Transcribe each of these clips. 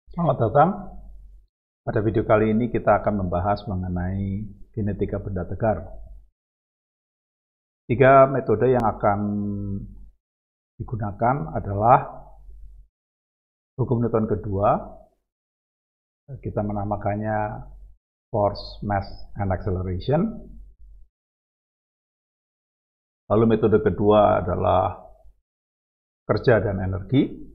Selamat datang. Pada video kali ini kita akan membahas mengenai kinetika benda tegar. Tiga metode yang akan digunakan adalah hukum Newton kedua, kita menamakannya force, mass, and acceleration. Lalu metode kedua adalah kerja dan energi.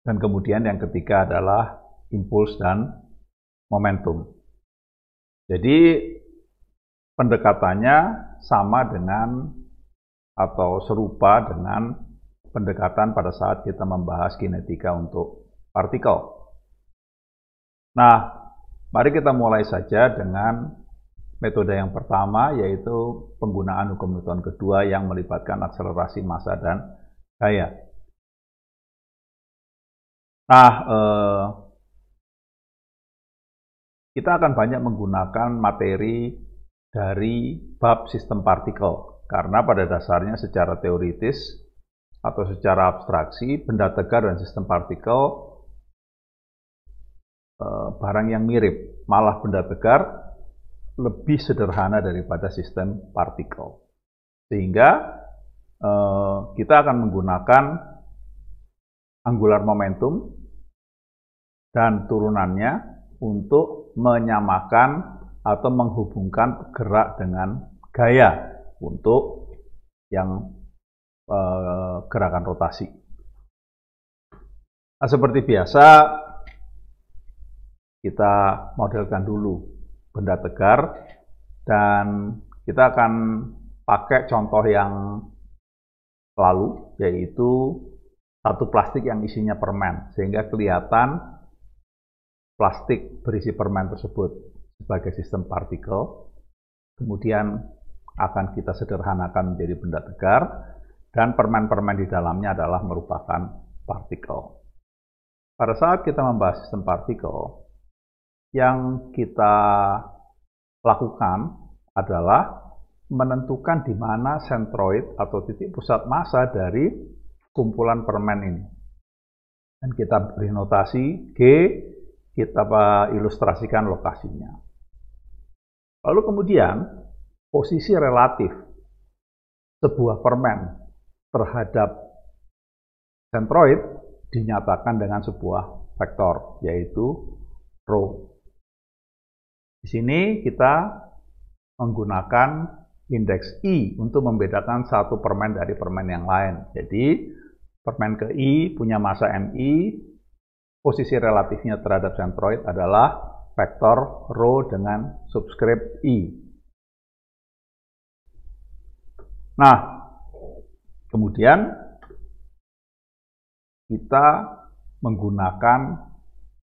Dan kemudian yang ketiga adalah impuls dan momentum. Jadi pendekatannya sama dengan atau serupa dengan pendekatan pada saat kita membahas kinetika untuk partikel. Nah, mari kita mulai saja dengan metode yang pertama, yaitu penggunaan hukum Newton kedua yang melibatkan akselerasi massa dan gaya. Nah, kita akan banyak menggunakan materi dari bab sistem partikel, karena pada dasarnya secara teoritis atau secara abstraksi, benda tegar dan sistem partikel barang yang mirip, malah benda tegar lebih sederhana daripada sistem partikel. Sehingga kita akan menggunakan angular momentum dan turunannya untuk menyamakan atau menghubungkan gerak dengan gaya untuk yang gerakan rotasi. Nah, seperti biasa kita modelkan dulu benda tegar dan kita akan pakai contoh yang lalu, yaitu satu plastik yang isinya permen, sehingga kelihatan plastik berisi permen tersebut sebagai sistem partikel. Kemudian akan kita sederhanakan menjadi benda tegar, dan permen-permen di dalamnya adalah merupakan partikel. Pada saat kita membahas sistem partikel, yang kita lakukan adalah menentukan di mana sentroid atau titik pusat massa dari kumpulan permen ini. Dan kita beri notasi G, kita ilustrasikan lokasinya. Lalu kemudian posisi relatif sebuah permen terhadap sentroid dinyatakan dengan sebuah vektor, yaitu rho. Di sini kita menggunakan indeks I untuk membedakan satu permen dari permen yang lain. Jadi permen ke I punya massa MI, posisi relatifnya terhadap sentroid adalah vektor rho dengan subskrip I. Nah, kemudian kita menggunakan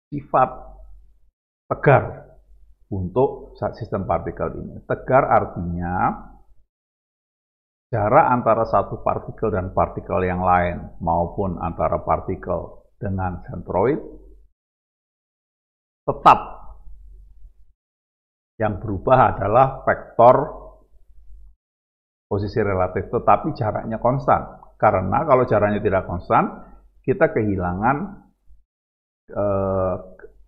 sifat tegar untuk sistem partikel ini. Tegar artinya jarak antara satu partikel dan partikel yang lain maupun antara partikel dengan sentroid tetap. Yang berubah adalah vektor posisi relatif, tetapi jaraknya konstan. Karena kalau jaraknya tidak konstan, kita kehilangan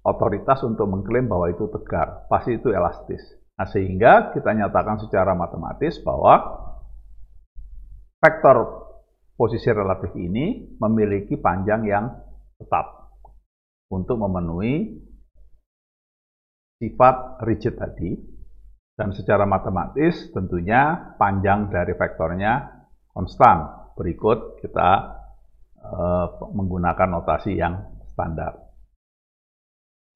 otoritas untuk mengklaim bahwa itu tegar, pasti itu elastis. Nah, sehingga kita nyatakan secara matematis bahwa vektor posisi relatif ini memiliki panjang yang tetap untuk memenuhi sifat rigid tadi, dan secara matematis tentunya panjang dari vektornya konstan. Berikut kita menggunakan notasi yang standar.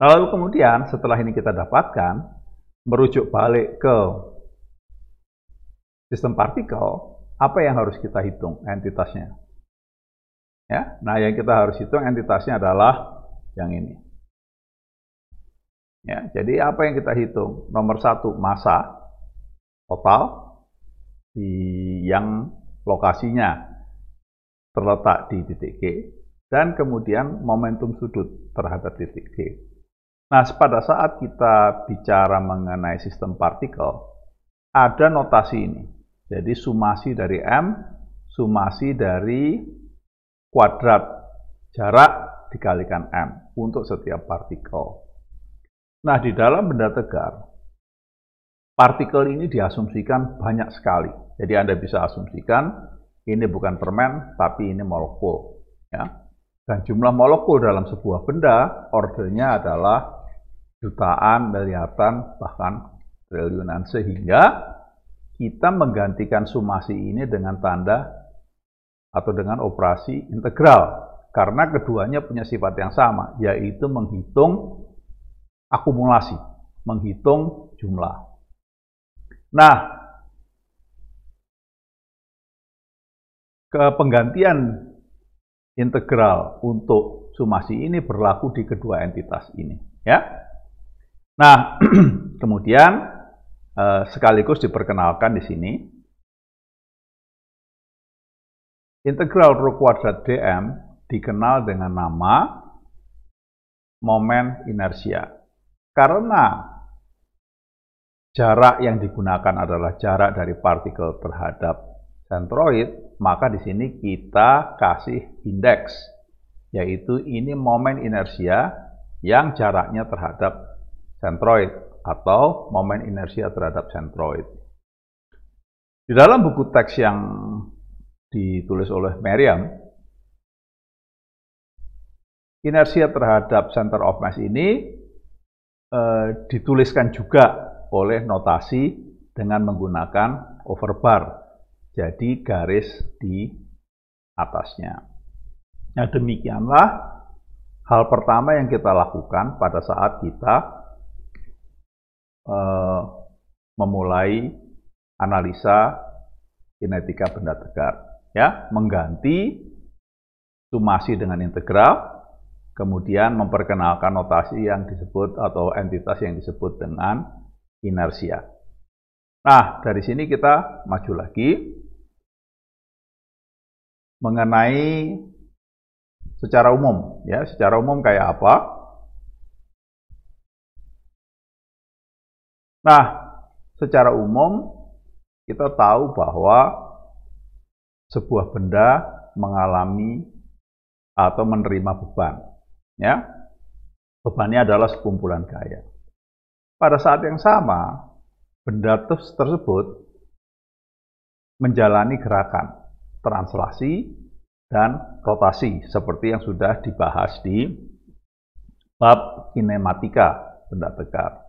Lalu kemudian setelah ini kita dapatkan, merujuk balik ke sistem partikel, apa yang harus kita hitung entitasnya? Ya, nah yang kita harus hitung entitasnya adalah yang ini. Ya, jadi apa yang kita hitung? Nomor satu, massa total yang lokasinya terletak di titik G, dan kemudian momentum sudut terhadap titik G. Nah, pada saat kita bicara mengenai sistem partikel, ada notasi ini. Jadi sumasi dari M, sumasi dari kuadrat jarak dikalikan M untuk setiap partikel. Nah, di dalam benda tegar, partikel ini diasumsikan banyak sekali. Jadi Anda bisa asumsikan ini bukan permen, tapi ini molekul. Ya. Dan jumlah molekul dalam sebuah benda, ordernya adalah jutaan, miliaran, bahkan triliunan. Sehingga kita menggantikan sumasi ini dengan tanda atau dengan operasi integral. Karena keduanya punya sifat yang sama, yaitu menghitung akumulasi, menghitung jumlah. Nah, penggantian integral untuk sumasi ini berlaku di kedua entitas ini. Ya. Nah, kemudian sekaligus diperkenalkan di sini. Integral rho kuadrat dm dikenal dengan nama momen inersia. Karena jarak yang digunakan adalah jarak dari partikel terhadap sentroid, maka di sini kita kasih indeks, yaitu ini momen inersia yang jaraknya terhadap sentroid atau momen inersia terhadap sentroid. Di dalam buku teks yang ditulis oleh Merriam, inersia terhadap center of mass ini dituliskan juga oleh notasi dengan menggunakan overbar, jadi garis di atasnya. Nah, demikianlah hal pertama yang kita lakukan pada saat kita memulai analisa kinetika benda tegar. Ya, mengganti sumasi dengan integral, kemudian memperkenalkan notasi yang disebut atau entitas yang disebut dengan inersia. Nah, dari sini kita maju lagi mengenai secara umum, ya, secara umum kayak apa? Nah, secara umum kita tahu bahwa sebuah benda mengalami atau menerima beban. Ya, bebannya adalah sekumpulan gaya. Pada saat yang sama, benda tersebut menjalani gerakan translasi dan rotasi seperti yang sudah dibahas di bab kinematika benda tegar.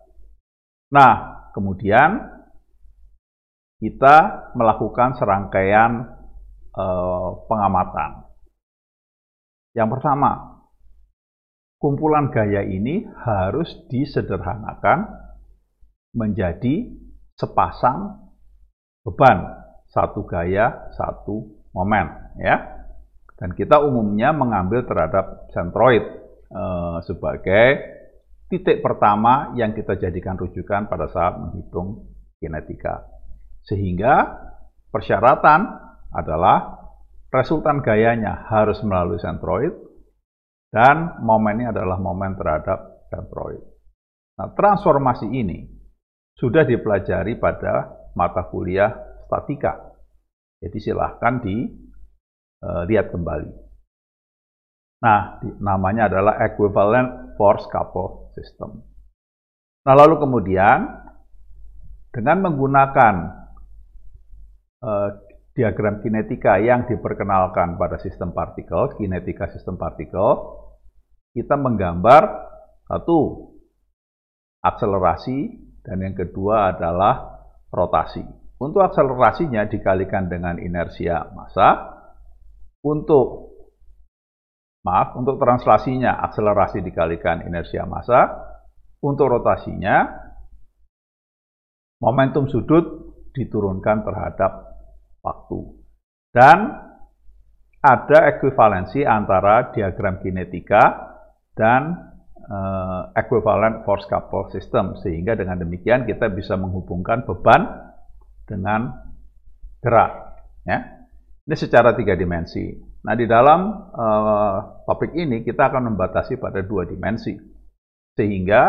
Nah, kemudian kita melakukan serangkaian pengamatan. Yang pertama, kumpulan gaya ini harus disederhanakan menjadi sepasang beban, satu gaya, satu momen, ya. Dan kita umumnya mengambil terhadap sentroid sebagai titik pertama yang kita jadikan rujukan pada saat menghitung kinetika. Sehingga persyaratan adalah resultan gayanya harus melalui sentroid dan momennya adalah momen terhadap sentroid. Nah, transformasi ini sudah dipelajari pada mata kuliah statika. Jadi silahkan dilihat kembali. Nah, namanya adalah equivalent force couple system. Nah, lalu kemudian dengan menggunakan diagram kinetika yang diperkenalkan pada sistem partikel, kinetika sistem partikel, kita menggambar satu, akselerasi, dan yang kedua adalah rotasi. Untuk akselerasinya dikalikan dengan inersia massa, untuk translasinya akselerasi dikalikan inersia massa, untuk rotasinya momentum sudut diturunkan terhadap waktu. Dan ada ekuivalensi antara diagram kinetika dan equivalent force couple system, sehingga dengan demikian kita bisa menghubungkan beban dengan gerak. Ya. Ini secara 3 dimensi. Nah, di dalam topik ini kita akan membatasi pada 2 dimensi, sehingga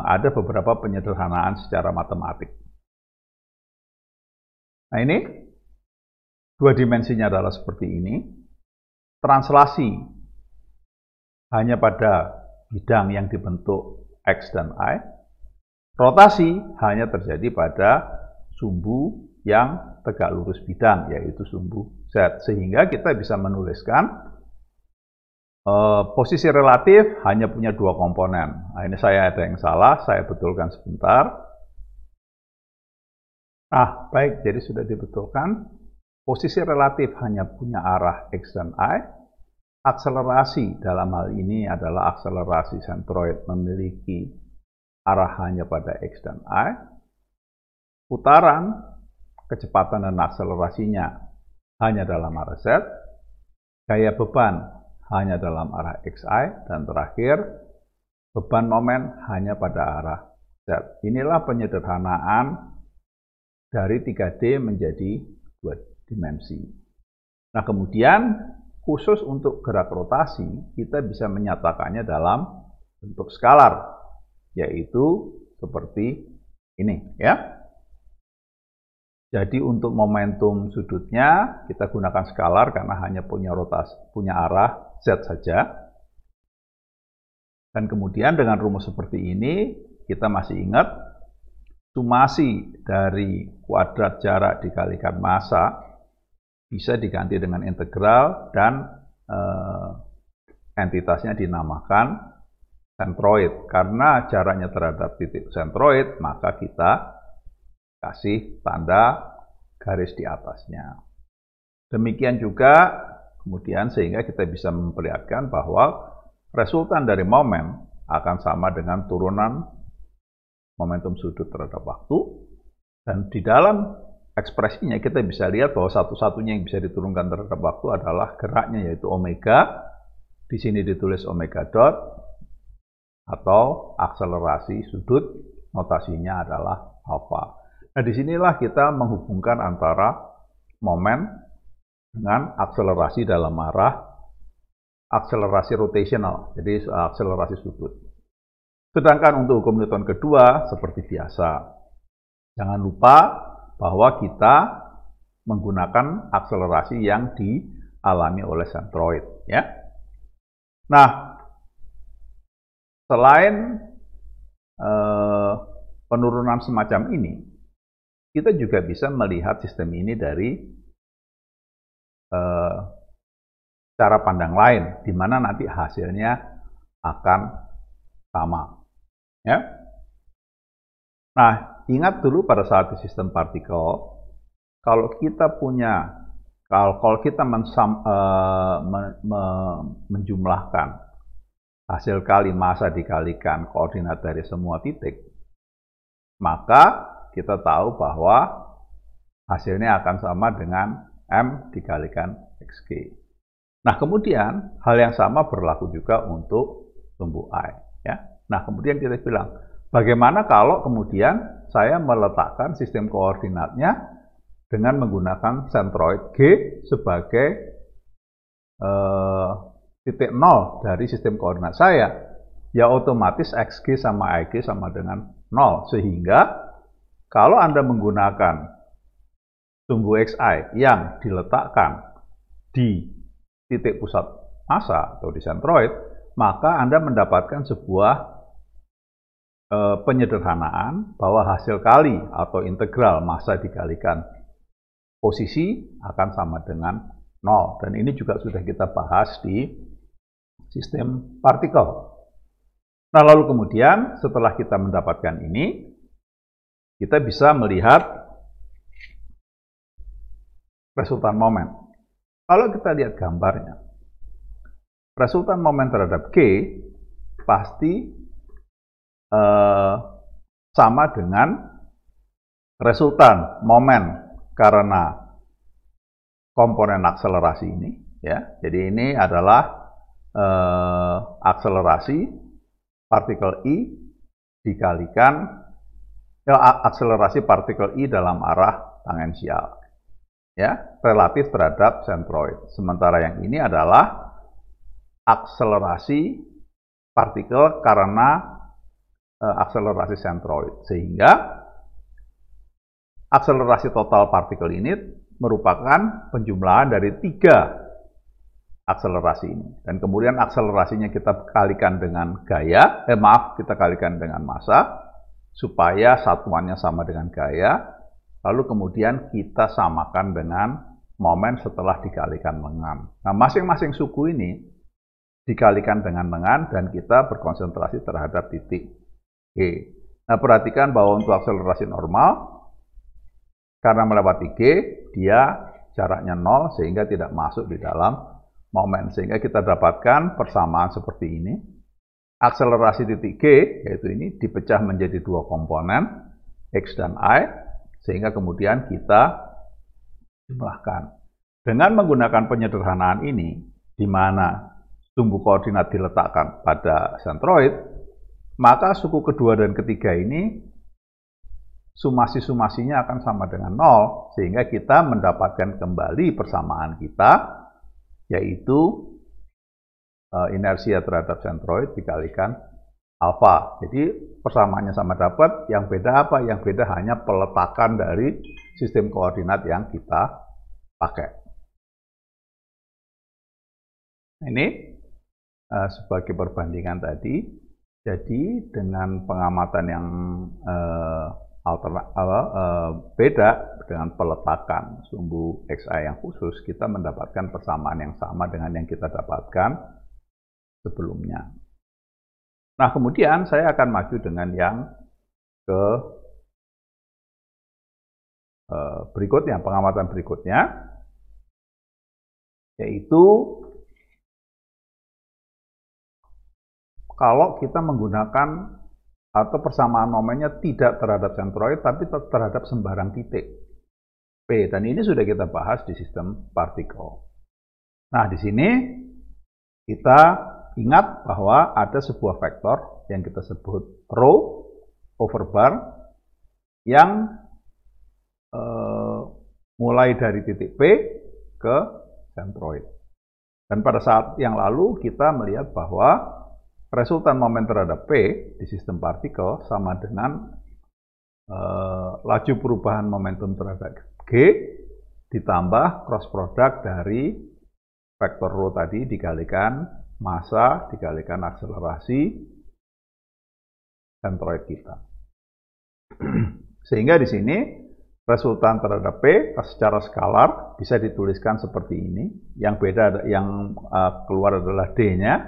ada beberapa penyederhanaan secara matematik. Nah, ini 2 dimensinya adalah seperti ini. Translasi hanya pada bidang yang dibentuk X dan Y. Rotasi hanya terjadi pada sumbu yang tegak lurus bidang, yaitu sumbu Z. Sehingga kita bisa menuliskan posisi relatif hanya punya dua komponen. Nah, ini saya ada yang salah, saya betulkan sebentar. Baik, jadi sudah dibetulkan. Posisi relatif hanya punya arah X dan Y. Akselerasi dalam hal ini adalah akselerasi sentroid memiliki arah hanya pada X dan Y. Putaran, kecepatan dan akselerasinya hanya dalam arah Z. Gaya beban hanya dalam arah XY. Dan terakhir, beban momen hanya pada arah Z. Inilah penyederhanaan dari 3D menjadi 2 dimensi. Nah, kemudian khusus untuk gerak rotasi, kita bisa menyatakannya dalam bentuk skalar, yaitu seperti ini, ya. Jadi untuk momentum sudutnya kita gunakan skalar karena hanya punya arah Z saja. Dan kemudian dengan rumus seperti ini kita masih ingat sumasi dari kuadrat jarak dikalikan massa bisa diganti dengan integral dan entitasnya dinamakan sentroid. Karena jaraknya terhadap titik sentroid, maka kita kasih tanda garis di atasnya. Demikian juga kemudian sehingga kita bisa memperlihatkan bahwa resultan dari momen akan sama dengan turunan momentum sudut terhadap waktu. Dan di dalam ekspresinya kita bisa lihat bahwa satu-satunya yang bisa diturunkan terhadap waktu adalah geraknya, yaitu omega. Di sini ditulis omega dot atau akselerasi sudut, notasinya adalah alfa. Nah, disinilah kita menghubungkan antara momen dengan akselerasi dalam arah akselerasi rotational, jadi akselerasi sudut. Sedangkan untuk hukum Newton kedua seperti biasa, jangan lupa bahwa kita menggunakan akselerasi yang dialami oleh sentroid, ya. Nah, selain penurunan semacam ini, kita juga bisa melihat sistem ini dari cara pandang lain, di mana nanti hasilnya akan sama, ya. Nah, ingat dulu pada saat di sistem partikel, kalau kita menjumlahkan hasil kali massa dikalikan koordinat dari semua titik, maka kita tahu bahwa hasilnya akan sama dengan M dikalikan XG. Nah, kemudian hal yang sama berlaku juga untuk sumbu I, ya. Nah, kemudian kita bilang, bagaimana kalau kemudian saya meletakkan sistem koordinatnya dengan menggunakan sentroid G sebagai titik 0 dari sistem koordinat saya? Ya otomatis XG sama IG sama dengan 0. Sehingga kalau Anda menggunakan sumbu XI yang diletakkan di titik pusat massa atau di sentroid, maka Anda mendapatkan sebuah penyederhanaan bahwa hasil kali atau integral massa dikalikan posisi akan sama dengan 0. Dan ini juga sudah kita bahas di sistem partikel. Nah, lalu kemudian setelah kita mendapatkan ini, kita bisa melihat resultan momen. Kalau kita lihat gambarnya, resultan momen terhadap G pasti sama dengan resultan momen karena komponen akselerasi ini, ya. Jadi ini adalah akselerasi partikel I dikalikan akselerasi partikel I dalam arah tangensial, ya, relatif terhadap sentroid. Sementara yang ini adalah akselerasi partikel karena akselerasi sentroid, sehingga akselerasi total partikel ini merupakan penjumlahan dari 3 akselerasi ini. Dan kemudian akselerasinya kita kalikan dengan gaya, kita kalikan dengan massa, supaya satuannya sama dengan gaya, lalu kemudian kita samakan dengan momen setelah dikalikan lengan. Nah, masing-masing suku ini dikalikan dengan lengan dan kita berkonsentrasi terhadap titik G. Nah, perhatikan bahwa untuk akselerasi normal, karena melewati G, dia jaraknya 0 sehingga tidak masuk di dalam momen. Sehingga kita dapatkan persamaan seperti ini. Akselerasi titik G, yaitu ini, dipecah menjadi dua komponen, X dan Y, sehingga kemudian kita jumlahkan. Dengan menggunakan penyederhanaan ini, di mana sumbu koordinat diletakkan pada sentroid, maka suku kedua dan ketiga ini sumasi-sumasinya akan sama dengan 0, sehingga kita mendapatkan kembali persamaan kita, yaitu inersia terhadap sentroid dikalikan alfa. Jadi persamaannya sama dapat, yang beda apa? Yang beda hanya peletakan dari sistem koordinat yang kita pakai. Ini sebagai perbandingan tadi. Jadi dengan pengamatan yang beda dengan peletakan sumbu XI yang khusus, kita mendapatkan persamaan yang sama dengan yang kita dapatkan sebelumnya. Nah, kemudian saya akan maju dengan yang ke berikutnya, pengamatan berikutnya, yaitu kalau kita menggunakan atau persamaan momennya tidak terhadap sentroid, tapi terhadap sembarang titik P. Dan ini sudah kita bahas di sistem partikel. Nah, di sini kita ingat bahwa ada sebuah vektor yang kita sebut rho over bar yang mulai dari titik P ke sentroid. Dan pada saat yang lalu kita melihat bahwa resultan momen terhadap P di sistem partikel sama dengan laju perubahan momentum terhadap G ditambah cross product dari vektor rho tadi dikalikan massa dikalikan akselerasi sentroid kita. Sehingga di sini resultan terhadap P secara skalar bisa dituliskan seperti ini. Yang beda, yang keluar adalah D-nya,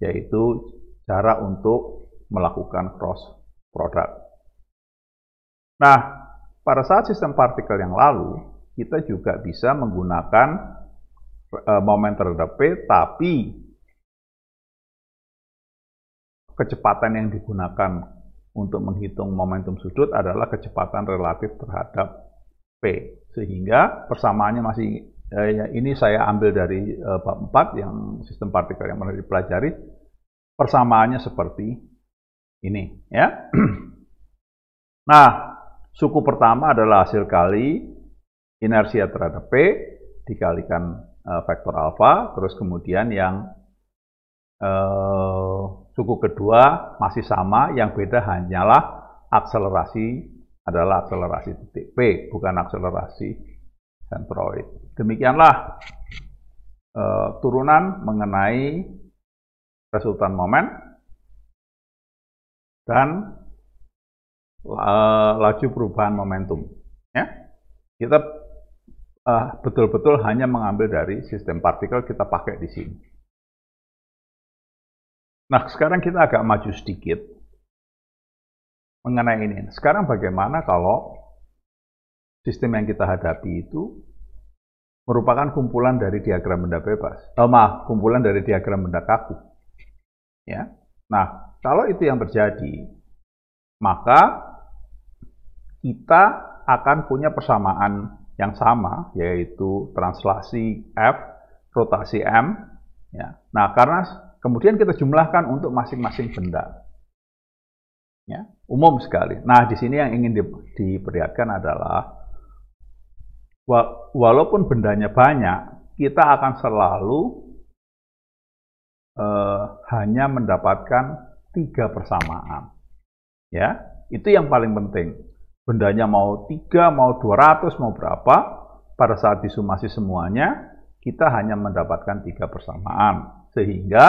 yaitu cara untuk melakukan cross product. Nah, pada saat sistem partikel yang lalu, kita juga bisa menggunakan momen terhadap P, tapi kecepatan yang digunakan untuk menghitung momentum sudut adalah kecepatan relatif terhadap P. Sehingga persamaannya masih, ini saya ambil dari bab 4 yang sistem partikel yang pernah dipelajari. Persamaannya seperti ini, ya. Nah, suku pertama adalah hasil kali inersia terhadap P dikalikan vektor alfa, terus kemudian yang suku kedua masih sama, yang beda hanyalah akselerasi adalah akselerasi titik P, bukan akselerasi sentroid. Demikianlah turunan mengenai resultan momen dan laju perubahan momentum. Ya, kita betul-betul hanya mengambil dari sistem partikel, kita pakai di sini. Nah, sekarang kita agak maju sedikit mengenai ini. Sekarang bagaimana kalau sistem yang kita hadapi itu merupakan kumpulan dari diagram benda bebas? Kumpulan dari diagram benda kaku. Ya. Nah, kalau itu yang terjadi, maka kita akan punya persamaan yang sama, yaitu translasi F, rotasi M. Ya. Nah, karena kemudian kita jumlahkan untuk masing-masing benda. Ya, umum sekali. Nah, di sini yang ingin diperlihatkan adalah walaupun bendanya banyak, kita akan selalu hanya mendapatkan 3 persamaan. Ya, itu yang paling penting. Bendanya mau 3, mau 200, mau berapa, pada saat disumasi semuanya, kita hanya mendapatkan 3 persamaan. Sehingga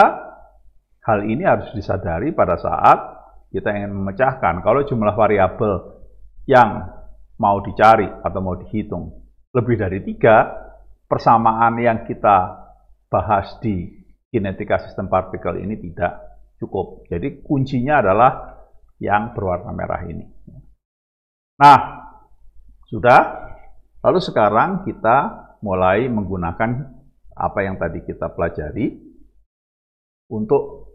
hal ini harus disadari pada saat kita ingin memecahkan. Kalau jumlah variabel yang mau dicari atau mau dihitung lebih dari 3, persamaan yang kita bahas di kinetika sistem partikel ini tidak cukup. Jadi kuncinya adalah yang berwarna merah ini. Nah, sudah. Lalu sekarang kita mulai menggunakan apa yang tadi kita pelajari untuk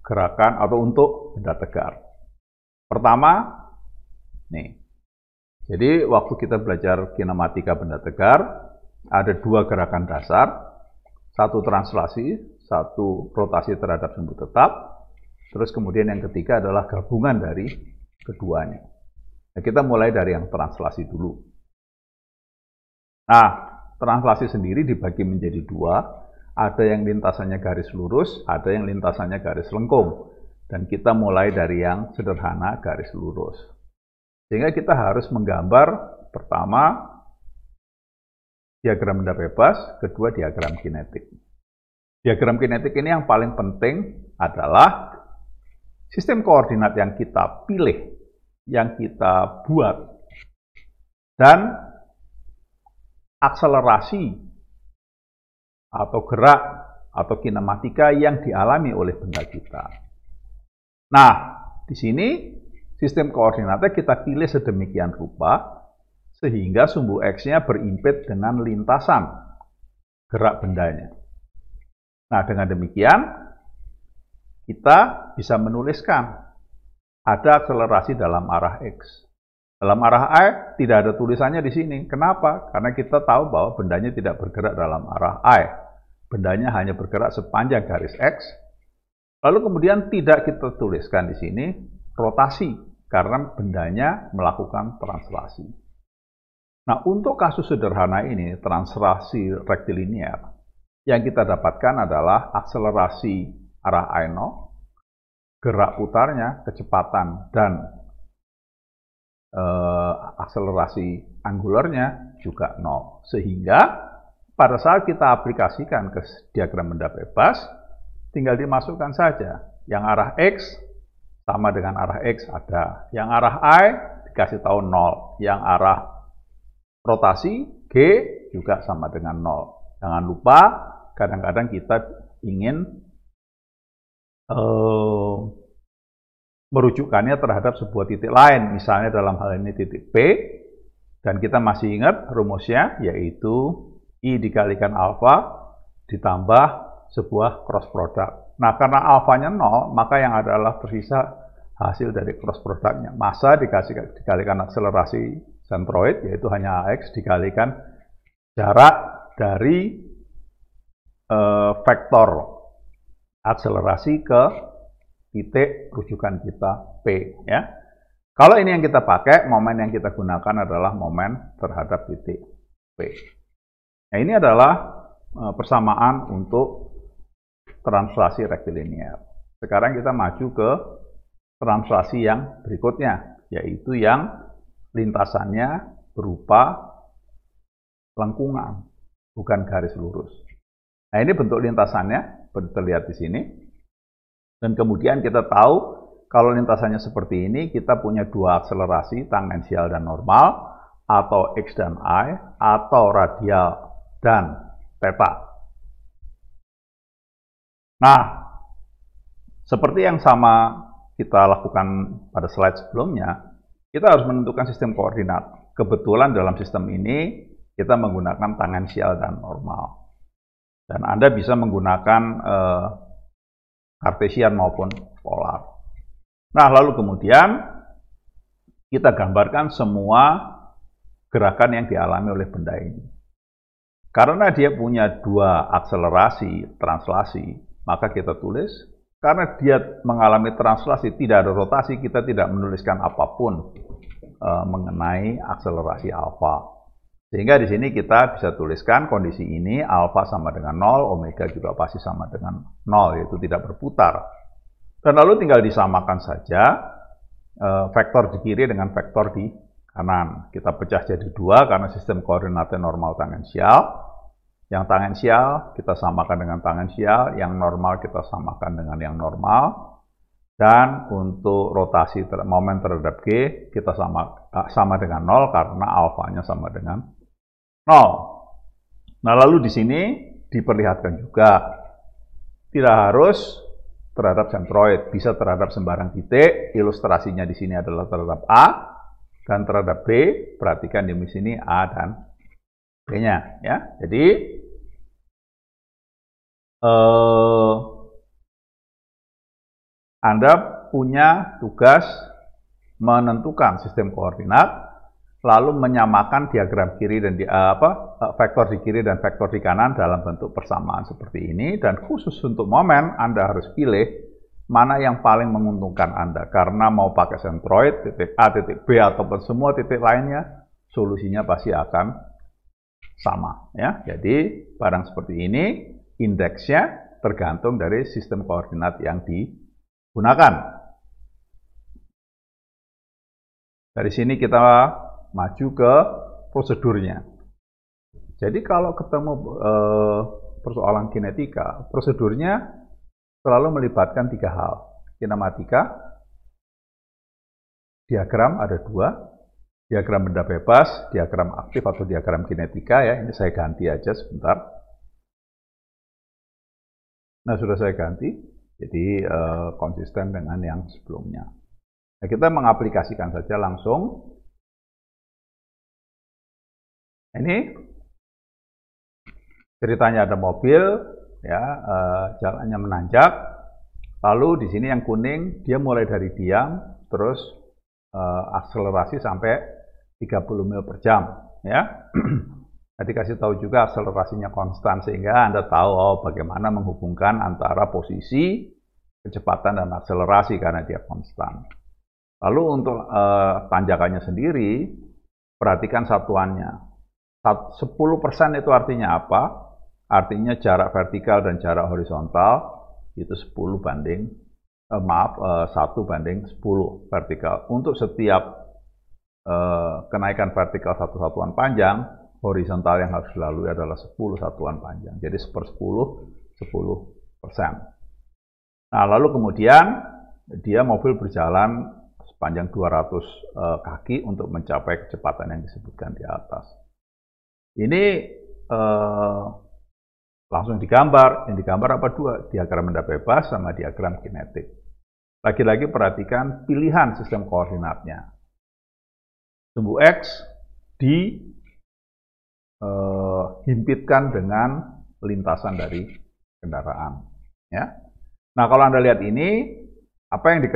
gerakan atau untuk benda tegar. Pertama, nih. Jadi waktu kita belajar kinematika benda tegar, ada 2 gerakan dasar, satu translasi, satu rotasi terhadap sumbu tetap, terus kemudian yang ketiga adalah gabungan dari keduanya. Nah, kita mulai dari yang translasi dulu. Nah, translasi sendiri dibagi menjadi 2, ada yang lintasannya garis lurus, ada yang lintasannya garis lengkung. Dan kita mulai dari yang sederhana garis lurus. Sehingga kita harus menggambar pertama diagram benda bebas, kedua diagram kinetik. Diagram kinetik ini yang paling penting adalah sistem koordinat yang kita pilih, yang kita buat, dan akselerasi atau gerak atau kinematika yang dialami oleh benda kita. Nah, di sini sistem koordinatnya kita pilih sedemikian rupa sehingga sumbu X-nya berimpit dengan lintasan gerak bendanya. Nah, dengan demikian kita bisa menuliskan ada akselerasi dalam arah X. Dalam arah Y tidak ada tulisannya di sini. Kenapa? Karena kita tahu bahwa bendanya tidak bergerak dalam arah Y. Bendanya hanya bergerak sepanjang garis X. Lalu kemudian tidak kita tuliskan di sini rotasi, karena bendanya melakukan translasi. Nah, untuk kasus sederhana ini, translasi rektilinear, yang kita dapatkan adalah akselerasi arah I0, gerak putarnya, kecepatan, dan akselerasi angularnya juga 0. Sehingga pada saat kita aplikasikan ke diagram benda bebas, tinggal dimasukkan saja. Yang arah X sama dengan arah X ada. Yang arah Y dikasih tahu 0. Yang arah rotasi G juga sama dengan 0. Jangan lupa, kadang-kadang kita ingin merujukkannya terhadap sebuah titik lain, misalnya dalam hal ini titik P, dan kita masih ingat rumusnya, yaitu I dikalikan alfa ditambah sebuah cross product. Nah, karena alfanya 0, maka yang adalah tersisa hasil dari cross productnya. Massa dikalikan akselerasi sentroid, yaitu hanya AX, dikalikan jarak dari vektor akselerasi ke titik rujukan kita P. Ya. Kalau ini yang kita pakai, momen yang kita gunakan adalah momen terhadap titik P. Nah, ini adalah persamaan untuk translasi rektilinear. Sekarang kita maju ke translasi yang berikutnya, yaitu yang lintasannya berupa lengkungan, bukan garis lurus. Nah, ini bentuk lintasannya, terlihat di sini. Dan kemudian kita tahu, kalau lintasannya seperti ini, kita punya 2 akselerasi, tangensial dan normal, atau X dan Y, atau radial dan theta. Nah, seperti yang sama kita lakukan pada slide sebelumnya, kita harus menentukan sistem koordinat. Kebetulan dalam sistem ini, kita menggunakan tangensial dan normal. Dan Anda bisa menggunakan Kartesian maupun polar. Nah, lalu kemudian kita gambarkan semua gerakan yang dialami oleh benda ini. Karena dia punya 2 akselerasi translasi, maka kita tulis. Karena dia mengalami translasi, tidak ada rotasi, kita tidak menuliskan apapun mengenai akselerasi alfa. Sehingga di sini kita bisa tuliskan kondisi ini, alfa sama dengan 0, omega juga pasti sama dengan 0, yaitu tidak berputar. Dan lalu tinggal disamakan saja vektor di kiri dengan vektor di kanan. Kita pecah jadi 2 karena sistem koordinatnya normal tangensial. Yang tangensial kita samakan dengan tangensial, yang normal kita samakan dengan yang normal. Dan untuk rotasi momen terhadap G kita sama dengan 0 karena alfanya sama dengan 0. Nah, lalu di sini diperlihatkan juga tidak harus terhadap sentroid, bisa terhadap sembarang titik. Ilustrasinya di sini adalah terhadap A dan terhadap B. Perhatikan di sini A dan B-nya, ya. Jadi Anda punya tugas menentukan sistem koordinat, lalu menyamakan diagram kiri dan vektor di kiri dan vektor di kanan dalam bentuk persamaan seperti ini. Dan khusus untuk momen, Anda harus pilih mana yang paling menguntungkan Anda. Karena mau pakai sentroid, titik A, titik B, ataupun semua titik lainnya, solusinya pasti akan sama. Ya. Jadi, barang seperti ini, indeksnya tergantung dari sistem koordinat yang digunakan. Dari sini kita maju ke prosedurnya. Jadi kalau ketemu persoalan kinetika, prosedurnya selalu melibatkan 3 hal. Kinematika, diagram ada 2, diagram benda bebas, diagram aktif atau diagram kinetika, ya. Ini saya ganti aja sebentar. Nah, sudah saya ganti, jadi konsisten dengan yang sebelumnya. Nah, kita mengaplikasikan saja langsung. Ini ceritanya ada mobil, ya, jalannya menanjak. Lalu di sini yang kuning dia mulai dari diam, terus akselerasi sampai 30 mil per jam, ya. Nah, dikasih tahu juga akselerasinya konstan sehingga Anda tahu bagaimana menghubungkan antara posisi, kecepatan dan akselerasi karena dia konstan. Lalu untuk tanjakannya sendiri, perhatikan satuannya. 10% itu artinya apa? Artinya jarak vertikal dan jarak horizontal itu 1 banding 10 vertikal. Untuk setiap kenaikan vertikal 1 satuan panjang, horizontal yang harus dilalui adalah 10 satuan panjang. Jadi 10%. Nah, lalu kemudian dia mobil berjalan sepanjang 200 kaki untuk mencapai kecepatan yang disebutkan di atas. Ini langsung digambar. Yang digambar apa? 2, diagram benda bebas sama diagram kinetik. Lagi-lagi perhatikan pilihan sistem koordinatnya. Sumbu X dihimpitkan dengan lintasan dari kendaraan. Ya. Nah, kalau Anda lihat ini, apa yang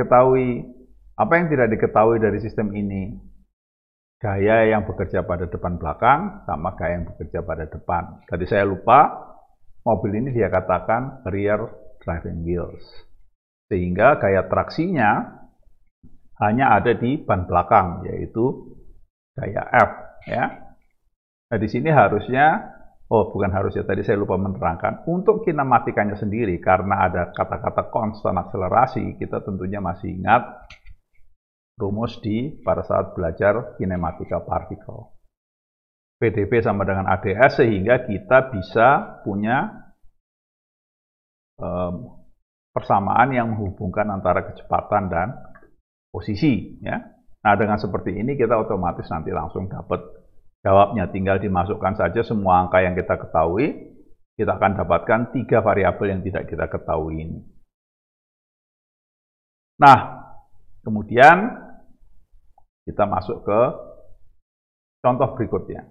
tidak diketahui dari sistem ini? Gaya yang bekerja pada depan belakang sama gaya yang bekerja pada depan. Tadi saya lupa, mobil ini dia katakan rear driving wheels. Sehingga gaya traksinya hanya ada di ban belakang, yaitu gaya F. Ya. Nah, di sini harusnya, bukan harusnya, tadi saya lupa menerangkan, untuk kinematikanya sendiri, karena ada kata-kata konstan akselerasi, kita tentunya masih ingat rumus pada saat belajar kinematika partikel. PdP sama dengan AdS, sehingga kita bisa punya persamaan yang menghubungkan antara kecepatan dan posisi. Ya. Nah, dengan seperti ini kita otomatis nanti langsung dapat jawabnya. Tinggal dimasukkan saja semua angka yang kita ketahui, kita akan dapatkan 3 variabel yang tidak kita ketahui ini. Nah, kemudian kita masuk ke contoh berikutnya.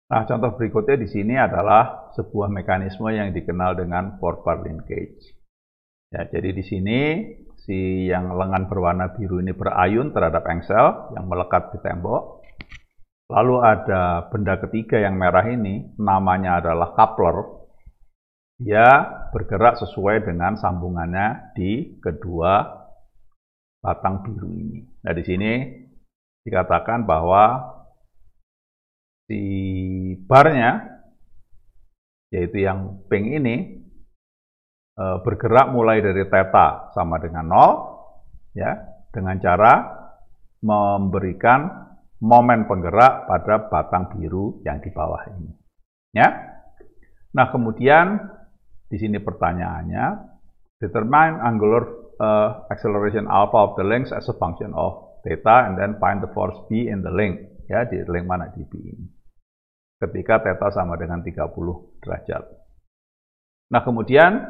Nah, contoh berikutnya di sini adalah sebuah mekanisme yang dikenal dengan four-bar linkage. Ya, jadi di sini si yang lengan berwarna biru ini berayun terhadap engsel yang melekat di tembok. Lalu ada benda ketiga yang merah ini, namanya adalah coupler. Dia bergerak sesuai dengan sambungannya di kedua batang biru ini. Nah, di sini dikatakan bahwa si barnya, yaitu yang pink ini, bergerak mulai dari theta sama dengan 0, ya, dengan cara memberikan momen penggerak pada batang biru yang di bawah ini. Ya. Nah, kemudian di sini pertanyaannya, determine angular acceleration alpha of the length as a function of theta and then find the force B in the length. Ya, di length mana di B ini. Ketika theta sama dengan 30 derajat. Nah, kemudian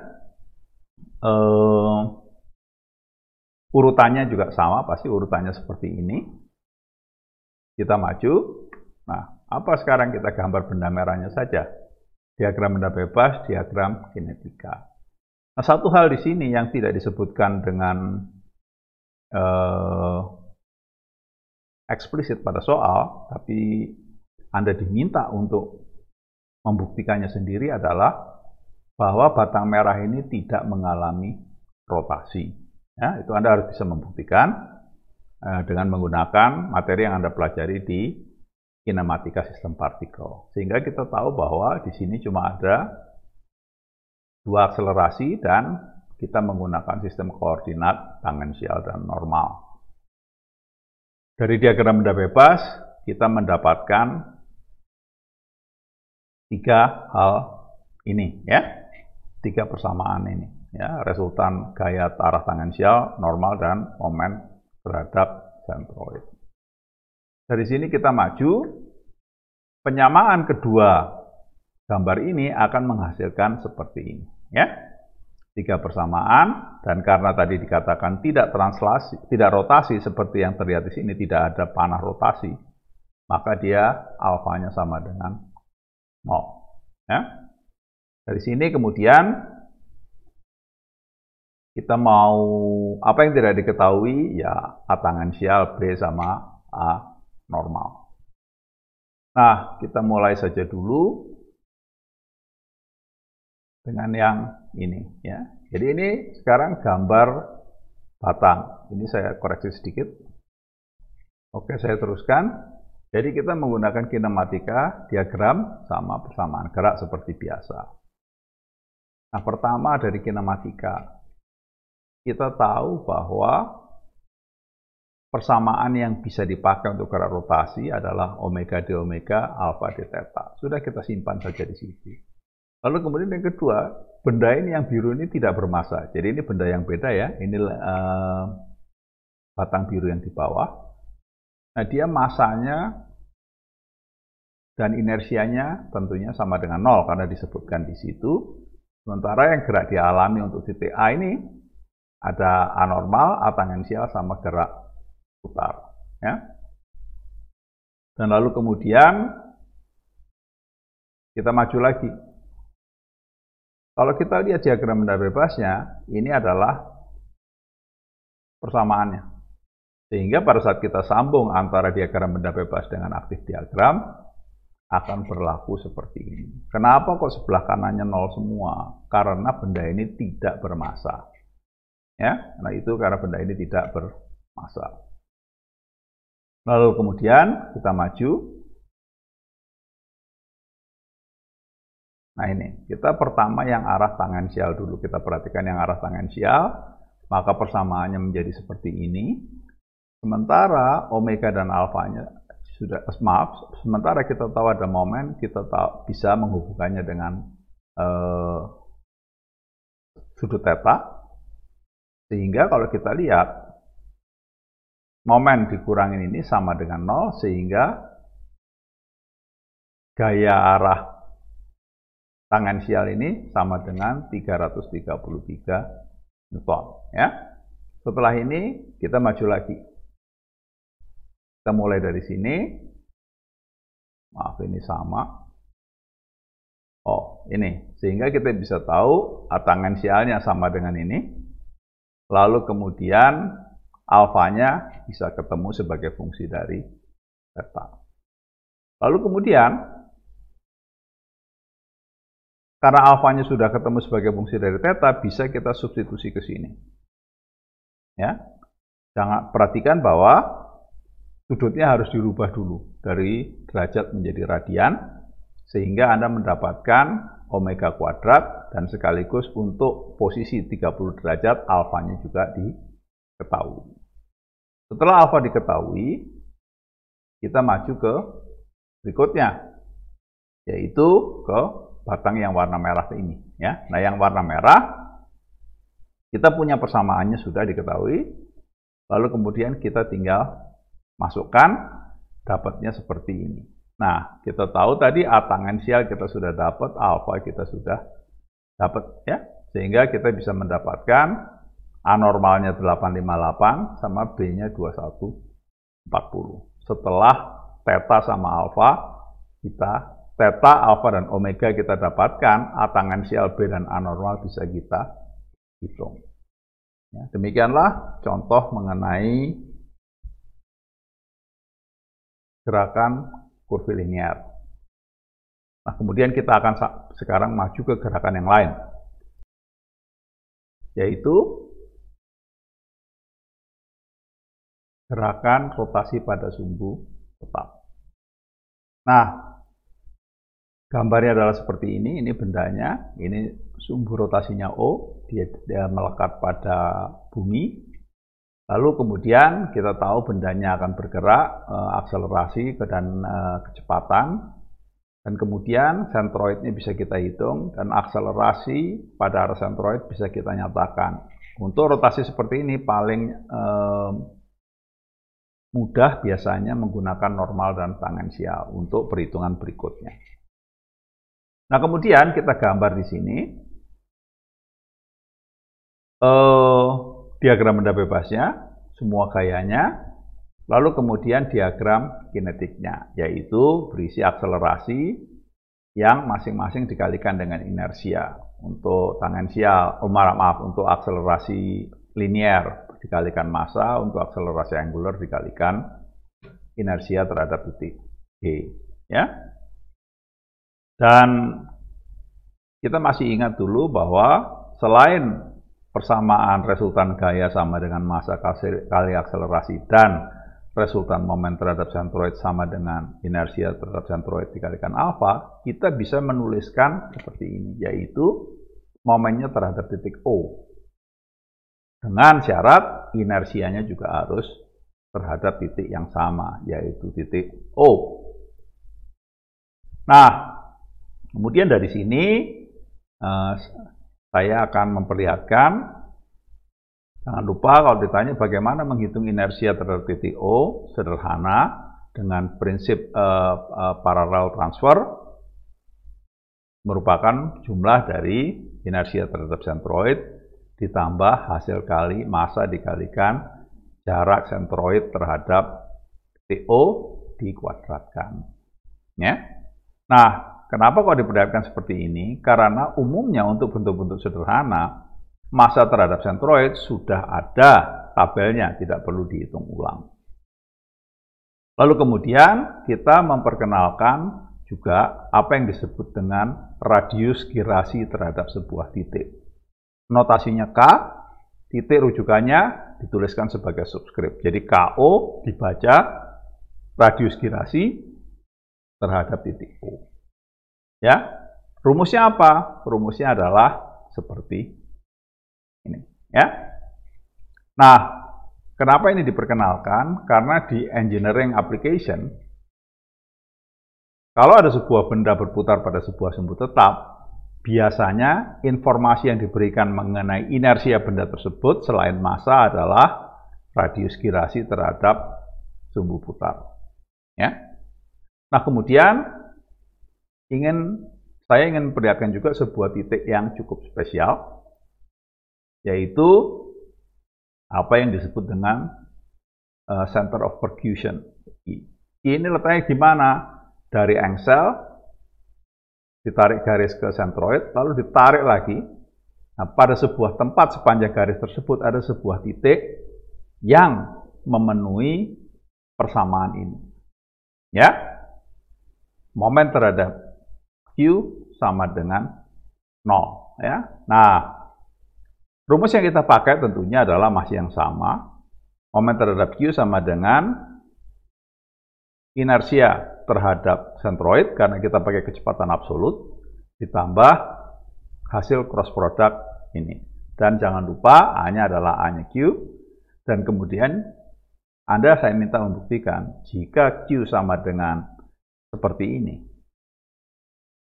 urutannya juga sama, pasti urutannya seperti ini. Kita maju. Nah, apa sekarang kita gambar benda merahnya saja? Diagram benda bebas, diagram kinetika. Nah, satu hal di sini yang tidak disebutkan dengan eksplisit pada soal, tapi Anda diminta untuk membuktikannya sendiri adalah bahwa batang merah ini tidak mengalami rotasi. Ya, itu Anda harus bisa membuktikan dengan menggunakan materi yang Anda pelajari di kinematika sistem partikel. Sehingga kita tahu bahwa di sini cuma ada dua akselerasi dan kita menggunakan sistem koordinat tangensial dan normal. Dari diagram benda bebas, kita mendapatkan tiga hal ini, ya, tiga persamaan ini, ya, resultan gaya arah tangensial, normal, dan momen terhadap sentroid. Dari sini kita maju, penyamaan kedua gambar ini akan menghasilkan seperti ini, ya, tiga persamaan, dan karena tadi dikatakan tidak translasi, tidak rotasi seperti yang terlihat di sini, tidak ada panah rotasi, maka dia alfanya sama dengan 0. Ya. Dari sini kemudian kita mau apa yang tidak diketahui, ya A tangensial, B sama A normal. Nah, kita mulai saja dulu dengan yang ini, ya. Jadi ini sekarang gambar batang. Ini saya koreksi sedikit. Oke, saya teruskan. Jadi kita menggunakan kinematika, diagram, sama persamaan gerak seperti biasa. Nah, pertama dari kinematika, kita tahu bahwa persamaan yang bisa dipakai untuk gerak rotasi adalah omega d omega, alfa d theta. Sudah kita simpan saja di situ. Lalu kemudian yang kedua, benda ini yang biru ini tidak bermassa. Jadi ini benda yang beda, ya. Ini batang biru yang di bawah. Nah, dia massanya dan inersianya tentunya sama dengan 0 karena disebutkan di situ. Sementara yang gerak dialami untuk titik A ini ada A normal, A tangensial sama gerak putar, ya. Dan lalu kemudian kita maju lagi. Kalau kita lihat diagram benda bebasnya, ini adalah persamaannya. Sehingga pada saat kita sambung antara diagram benda bebas dengan aktif diagram, akan berlaku seperti ini. Kenapa kok sebelah kanannya 0 semua? Karena benda ini tidak bermassa. Ya, nah itu karena benda ini tidak bermassa. Lalu kemudian kita maju. Nah ini, kita pertama yang arah tangensial dulu. Kita perhatikan yang arah tangensial, maka persamaannya menjadi seperti ini. Sementara omega dan alfanya sudah, maaf, sementara kita tahu ada momen, kita bisa menghubungkannya dengan sudut theta. Sehingga kalau kita lihat, momen dikurangin ini sama dengan 0, sehingga gaya arah tangensial ini sama dengan 333 Newton. Ya. Setelah ini, kita maju lagi. Kita mulai dari sini. Maaf, ini sama. Oh, ini. Sehingga kita bisa tahu tangensialnya sama dengan ini. Lalu kemudian alfanya bisa ketemu sebagai fungsi dari theta. Lalu kemudian, karena alfanya sudah ketemu sebagai fungsi dari theta, bisa kita substitusi ke sini. Ya. Jangan perhatikan bahwa sudutnya harus dirubah dulu dari derajat menjadi radian, sehingga Anda mendapatkan omega kuadrat, dan sekaligus untuk posisi 30 derajat alfanya juga diketahui. Setelah alfa diketahui, kita maju ke berikutnya, yaitu ke batang yang warna merah ini. Ya. Nah, yang warna merah, kita punya persamaannya sudah diketahui, lalu kemudian kita tinggal masukkan, dapatnya seperti ini. Nah, kita tahu tadi A tangensial kita sudah dapat, alfa kita sudah dapat, ya, sehingga kita bisa mendapatkan A normalnya 858 sama B-nya 2140. Setelah theta sama alfa, theta, alfa, dan omega kita dapatkan, A tangensial B dan A normal bisa kita hitung. Ya, demikianlah contoh mengenai gerakan kurvilinear. Nah, kemudian kita akan sekarang maju ke gerakan yang lain, yaitu gerakan rotasi pada sumbu tetap. Nah, gambarnya adalah seperti ini bendanya, ini sumbu rotasinya O, dia melekat pada bumi. Lalu kemudian kita tahu bendanya akan bergerak, akselerasi dan kecepatan, dan kemudian sentroidnya bisa kita hitung, dan akselerasi pada arah sentroid bisa kita nyatakan. Untuk rotasi seperti ini paling mudah biasanya menggunakan normal dan tangensial untuk perhitungan berikutnya. Nah, kemudian kita gambar di sini diagram benda bebasnya, semua gayanya, lalu kemudian diagram kinetiknya, yaitu berisi akselerasi yang masing-masing dikalikan dengan inersia. Untuk tangensial, untuk akselerasi linier dikalikan massa, untuk akselerasi angular dikalikan inersia terhadap titik G. Ya. Dan kita masih ingat dulu bahwa selain persamaan resultan gaya sama dengan massa kali akselerasi dan resultan momen terhadap sentroid sama dengan inersia terhadap sentroid dikalikan alfa, kita bisa menuliskan seperti ini, yaitu momennya terhadap titik O. Dengan syarat inersianya juga harus terhadap titik yang sama, yaitu titik O. Nah, kemudian dari sini saya akan memperlihatkan, jangan lupa kalau ditanya bagaimana menghitung inersia terhadap titik O, sederhana dengan prinsip parallel transfer, merupakan jumlah dari inersia terhadap sentroid ditambah hasil kali massa dikalikan jarak sentroid terhadap titik O dikuadratkan. Ya. Nah, kenapa kok diperlihatkan seperti ini? Karena umumnya untuk bentuk-bentuk sederhana, massa terhadap sentroid sudah ada tabelnya, tidak perlu dihitung ulang. Lalu kemudian kita memperkenalkan juga apa yang disebut dengan radius girasi terhadap sebuah titik. Notasinya K, titik rujukannya dituliskan sebagai subskrip. Jadi KO dibaca radius girasi terhadap titik O. Ya, rumusnya apa? Rumusnya adalah seperti ini. Ya. Nah, kenapa ini diperkenalkan? Karena di engineering application, kalau ada sebuah benda berputar pada sebuah sumbu tetap, biasanya informasi yang diberikan mengenai inersia benda tersebut selain massa adalah radius girasi terhadap sumbu putar. Ya. Nah, kemudian saya ingin memperlihatkan juga sebuah titik yang cukup spesial, yaitu apa yang disebut dengan center of percussion. Ini letaknya di mana? Dari engsel ditarik garis ke sentroid, lalu ditarik lagi. Nah, pada sebuah tempat sepanjang garis tersebut ada sebuah titik yang memenuhi persamaan ini. Ya, momen terhadap Q sama dengan 0. Ya. Nah, rumus yang kita pakai tentunya adalah masih yang sama. Momen terhadap Q sama dengan inersia terhadap sentroid, karena kita pakai kecepatan absolut, ditambah hasil cross product ini. Dan jangan lupa A-nya adalah A-nya Q, dan kemudian saya minta membuktikan jika Q sama dengan seperti ini.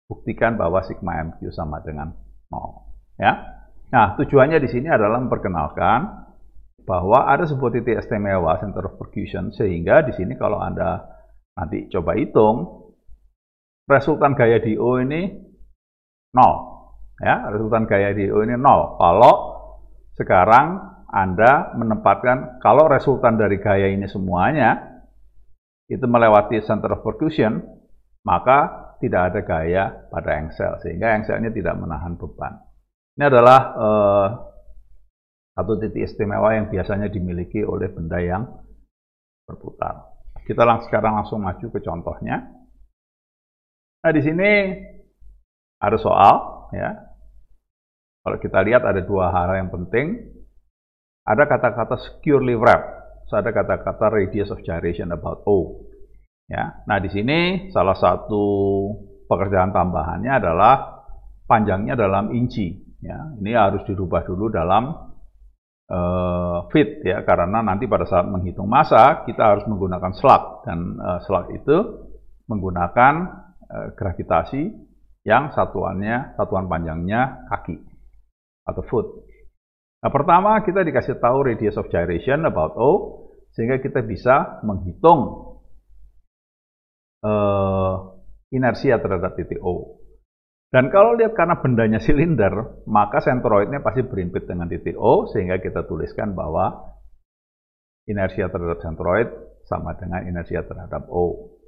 Buktikan bahwa sigma MQ sama dengan 0. Ya. Nah, tujuannya di sini adalah memperkenalkan bahwa ada sebuah titik istimewa center of percussion, sehingga di sini kalau Anda nanti coba hitung, resultan gaya DO ini 0. Ya, resultan gaya DO ini 0. Kalau sekarang Anda menempatkan, kalau resultan dari gaya ini semuanya itu melewati center of percussion, maka tidak ada gaya pada engsel, sehingga engselnya tidak menahan beban. Ini adalah satu titik istimewa yang biasanya dimiliki oleh benda yang berputar. Kita sekarang langsung maju ke contohnya. Nah, di sini ada soal, ya. Kalau kita lihat ada dua hal yang penting. Ada kata-kata securely wrapped, ada kata-kata radius of gyration about O. Ya. Nah, di sini salah satu pekerjaan tambahannya adalah panjangnya dalam inci. Ya. Ini harus dirubah dulu dalam feet, ya, karena nanti pada saat menghitung massa kita harus menggunakan slug, dan slug itu menggunakan gravitasi yang satuan panjangnya kaki atau foot. Nah, pertama kita dikasih tahu radius of gyration about O, sehingga kita bisa menghitung inersia terhadap titik O. Dan kalau lihat karena bendanya silinder, maka sentroidnya pasti berimpit dengan titik O, sehingga kita tuliskan bahwa inersia terhadap sentroid sama dengan inersia terhadap O.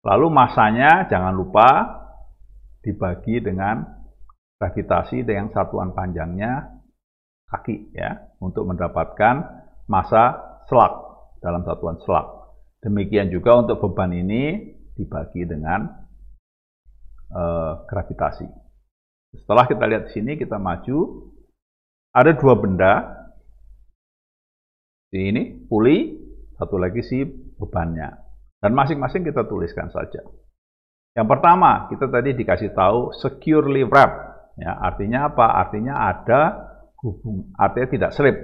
Lalu massanya jangan lupa dibagi dengan gravitasi dengan satuan panjangnya kaki, ya, untuk mendapatkan massa slug dalam satuan slug. Demikian juga untuk beban ini dibagi dengan gravitasi. Setelah kita lihat di sini, kita maju. Ada dua benda. Ini puli, satu lagi si bebannya. Dan masing-masing kita tuliskan saja. Yang pertama, kita tadi dikasih tahu securely wrapped. Ya, artinya apa? Artinya ada artinya tidak slip.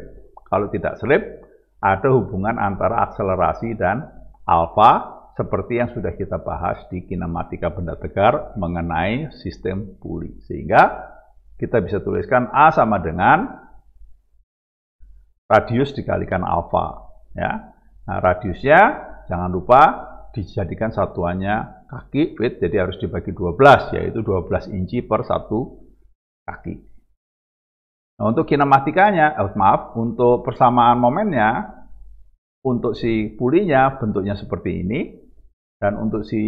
Kalau tidak slip, ada hubungan antara akselerasi dan alfa, seperti yang sudah kita bahas di kinematika benda tegar mengenai sistem puli. Sehingga kita bisa tuliskan A sama dengan radius dikalikan alfa. Ya. Nah, radiusnya jangan lupa dijadikan satuannya kaki, feet, jadi harus dibagi 12, yaitu 12 inci per 1 kaki. Nah, untuk kinematikanya, untuk persamaan momennya, untuk si pulinya bentuknya seperti ini, dan untuk si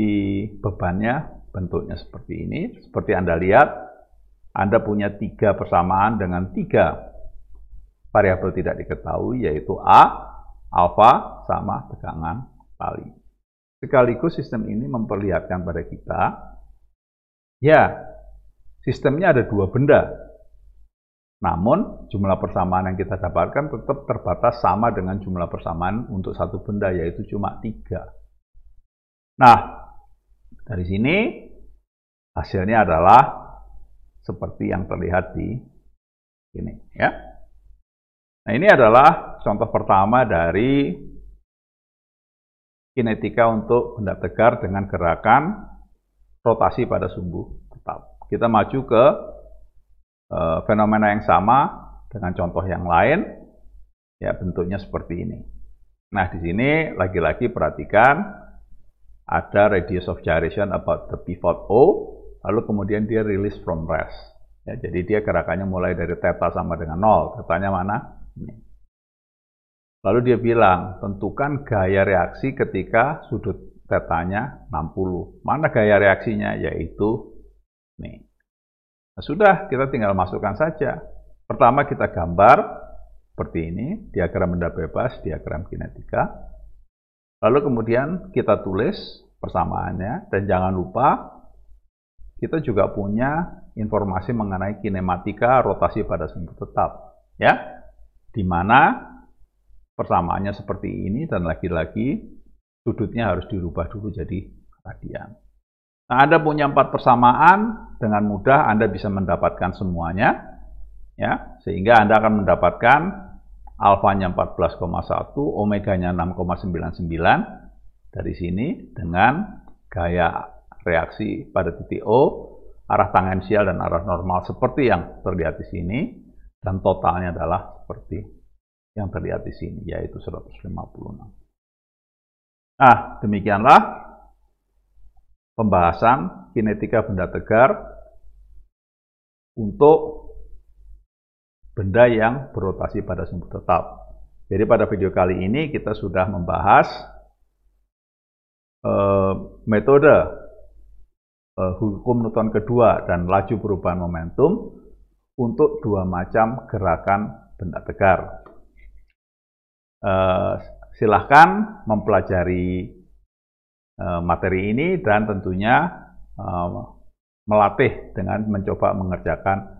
bebannya bentuknya seperti ini. Seperti Anda lihat, Anda punya 3 persamaan dengan 3 variabel tidak diketahui, yaitu A, alfa, sama tegangan tali. Sekaligus sistem ini memperlihatkan pada kita, ya, sistemnya ada 2 benda. Namun, jumlah persamaan yang kita dapatkan tetap terbatas sama dengan jumlah persamaan untuk satu benda, yaitu cuma 3. Nah, dari sini hasilnya adalah seperti yang terlihat di sini, ya. Nah, ini adalah contoh pertama dari kinetika untuk benda tegar dengan gerakan rotasi pada sumbu tetap. Kita maju ke fenomena yang sama dengan contoh yang lain, ya, bentuknya seperti ini. Nah, di sini lagi-lagi perhatikan ada radius of gyration about the pivot O, lalu kemudian dia release from rest. Ya, jadi dia gerakannya mulai dari theta sama dengan 0. Tetanya mana? Ini. Lalu dia bilang, tentukan gaya reaksi ketika sudut tetanya 60. Mana gaya reaksinya? Yaitu ini. Nah, sudah, kita tinggal masukkan saja. Pertama kita gambar seperti ini, diagram benda bebas, diagram kinetika. Lalu kemudian kita tulis persamaannya, dan jangan lupa kita juga punya informasi mengenai kinematika rotasi pada sumbu tetap, ya, di mana persamaannya seperti ini, dan lagi-lagi sudutnya harus dirubah dulu jadi radian. Nah, Anda punya 4 persamaan, dengan mudah Anda bisa mendapatkan semuanya, ya, sehingga Anda akan mendapatkan alfanya 14,1, omeganya 6,99 dari sini dengan gaya reaksi pada titik O, arah tangensial dan arah normal seperti yang terlihat di sini, dan totalnya adalah seperti yang terlihat di sini, yaitu 156. Nah, demikianlah pembahasan kinetika benda tegar untuk benda yang berotasi pada sumbu tetap. Jadi pada video kali ini kita sudah membahas metode hukum Newton kedua dan laju perubahan momentum untuk dua macam gerakan benda tegar. Silahkan mempelajari materi ini dan tentunya melatih dengan mencoba mengerjakan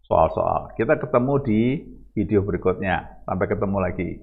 soal-soal. Kita ketemu di video berikutnya. Sampai ketemu lagi.